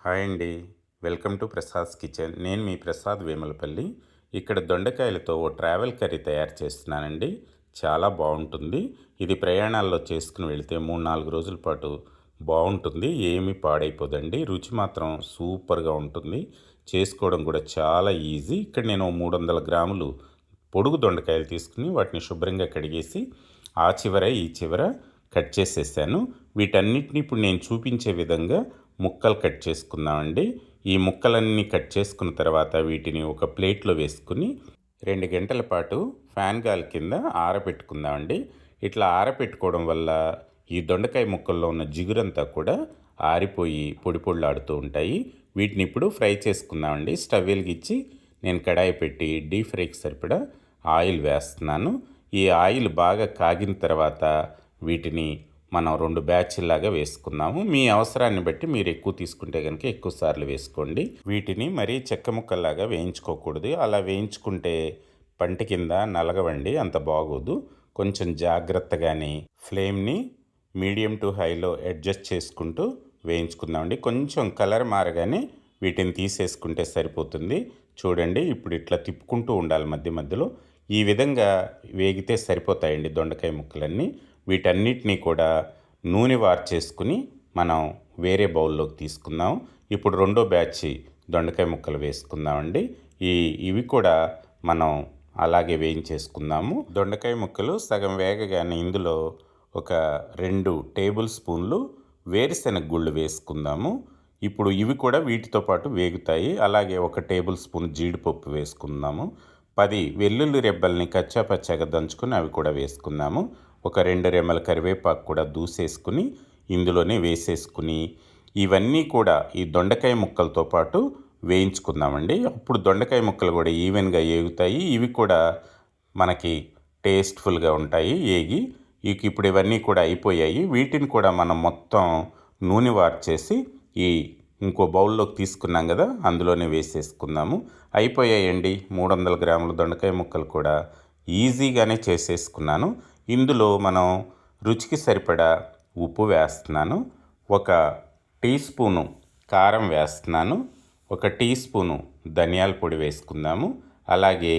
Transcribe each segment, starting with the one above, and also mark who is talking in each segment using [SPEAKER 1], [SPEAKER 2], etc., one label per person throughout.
[SPEAKER 1] Hi అండి. Welcome to Prasad's kitchen. నేను మీ ప్రసాద్ వేములపల్లి. ఇక్కడ దొండకాయలతో ఓ ట్రావెల్ కర్రీ తయారు చేస్తున్నానండి. చాలా బాగుంటుంది. ఇది ప్రయాణాల్లో చేసుకుని వెళితే 3-4 రోజుల పాటు బాగుంటుంది. ఏమీ పాడైపోదండి. రుచి మాత్రం సూపర్గా ఉంటుంది. చేసుకోవడం కూడా చాలా ఈజీ. ఇక్కడ నేను 300 గ్రాములు పొడుగు దొండకాయలు తీసుకుని వాటిని శుభ్రంగా కడిగేసి ఆ చివర ఈ చివర కట్ చేసేసాను. వీటన్నిటిని ఇప్పుడు నేను చూపించే విధంగా ముక్కలు కట్ చేసుకుందామండి. ఈ ముక్కలన్నీ కట్ చేసుకున్న తర్వాత వీటిని ఒక ప్లేట్లో వేసుకుని 2 గంటల పాటు ఫ్యాన్ గాలి కింద ఆరబెట్టుకుందామండి. ఇట్లా ఆరబెట్టుకోవడం వల్ల ఈ దొండకాయ ముక్కల్లో ఉన్న జిగురంతా కూడా ఆరిపోయి పొడి పొడిలాడుతూ ఉంటాయి. వీటిని ఇప్పుడు ఫ్రై చేసుకుందామండి. స్టవ్ వెలిగించి నేను కడాయి పెట్టి డీప్ ఫ్రైకి సరిపడా ఆయిల్ వేస్తున్నాను. ఈ ఆయిల్ బాగా కాగిన తర్వాత వీటిని మనం 2 బ్యాచ్లాగా వేసుకుందాము. మీ అవసరాన్ని బట్టి మీరు ఎక్కువ తీసుకుంటే కనుక ఎక్కువ సార్లు వేసుకోండి. వీటిని మరీ చెక్క ముక్కల్లాగా వేయించుకోకూడదు. అలా వేయించుకుంటే పంట కింద నలగవండి, అంత బాగోదు. కొంచెం జాగ్రత్తగానే ఫ్లేమ్ని మీడియం టు హైలో అడ్జస్ట్ చేసుకుంటూ వేయించుకుందామండి. కొంచెం కలర్ మారగానే వీటిని తీసేసుకుంటే సరిపోతుంది. చూడండి, ఇప్పుడు ఇట్లా తిప్పుకుంటూ ఉండాలి మధ్య మధ్యలో. ఈ విధంగా వేగితే సరిపోతాయండి దొండకాయ ముక్కలన్నీ. వీటన్నిటినీ కూడా నూనె వార్చేసుకుని మనం వేరే బౌల్లోకి తీసుకుందాం. ఇప్పుడు రెండో బ్యాచ్ దొండకాయ ముక్కలు వేసుకుందామండి. ఇవి కూడా మనం అలాగే వేయించేసుకుందాము. దొండకాయ ముక్కలు సగం వేగగానే ఇందులో ఒక 2 టేబుల్ స్పూన్లు వేరుశెనగ గుళ్ళు వేసుకుందాము. ఇప్పుడు ఇవి కూడా వీటితో పాటు వేగుతాయి. అలాగే 1 టేబుల్ స్పూన్ జీడిపప్పు వేసుకుందాము. 10 వెల్లుల్లి రెబ్బల్ని కచ్చాపచ్చాగా దంచుకొని అవి కూడా వేసుకుందాము. ఒక 2 రెమ్మల కరివేపాకు కూడా దూసేసుకుని ఇందులోనే వేసేసుకుని ఇవన్నీ కూడా ఈ దొండకాయ ముక్కలతో పాటు వేయించుకుందామండి. అప్పుడు దొండకాయ ముక్కలు కూడా ఈవెన్గా ఏగుతాయి. ఇవి కూడా మనకి టేస్ట్ఫుల్గా ఉంటాయి ఏగి. ఇప్పుడు ఇవన్నీ కూడా అయిపోయాయి. వీటిని కూడా మనం మొత్తం నూనె వార్చేసి ఇంకో బౌల్లోకి తీసుకున్నాం కదా, అందులోనే వేసేసుకుందాము. అయిపోయాయండి 300 గ్రాముల దొండకాయ ముక్కలు కూడా ఈజీగానే చేసేసుకున్నాను. ఇందులో మనం రుచికి సరిపడా ఉప్పు వేస్తున్నాను. 1 టీ స్పూను కారం వేస్తున్నాను. 1 టీ స్పూను ధనియాల పొడి వేసుకుందాము. అలాగే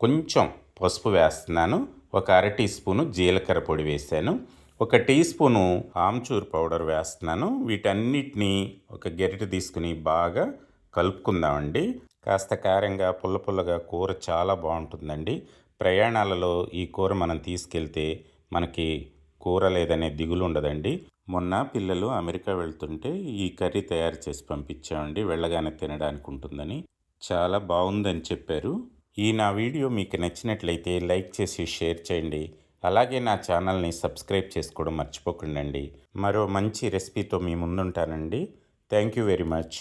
[SPEAKER 1] కొంచెం పసుపు వేస్తున్నాను. 1 అర టీ స్పూను జీలకర్ర పొడి వేసాను. 1 టీ స్పూను ఆమ్చూర్ పౌడర్ వేస్తున్నాను. వీటన్నిటినీ ఒక గరిటె తీసుకుని బాగా కలుపుకుందామండి. కాస్త కారంగా పుల్ల పుల్లగా కూర చాలా బాగుంటుందండి. ప్రయాణాలలో ఈ కూర మనం తీసుకెళ్తే మనకి కూర లేదనే దిగులు ఉండదండి. మొన్న పిల్లలు అమెరికా వెళ్తుంటే ఈ కర్రీ తయారు చేసి పంపించామండి. వెళ్ళగానే తినడానికి ఉంటుందని. చాలా బాగుందని చెప్పారు. నా వీడియో మీకు నచ్చినట్లయితే లైక్ చేసి షేర్ చేయండి. అలాగే నా ఛానల్ని సబ్స్క్రైబ్ చేసుకోవడం మర్చిపోకండి. మరో మంచి రెసిపీతో మీ ముందుంటానండి. Thank you very much.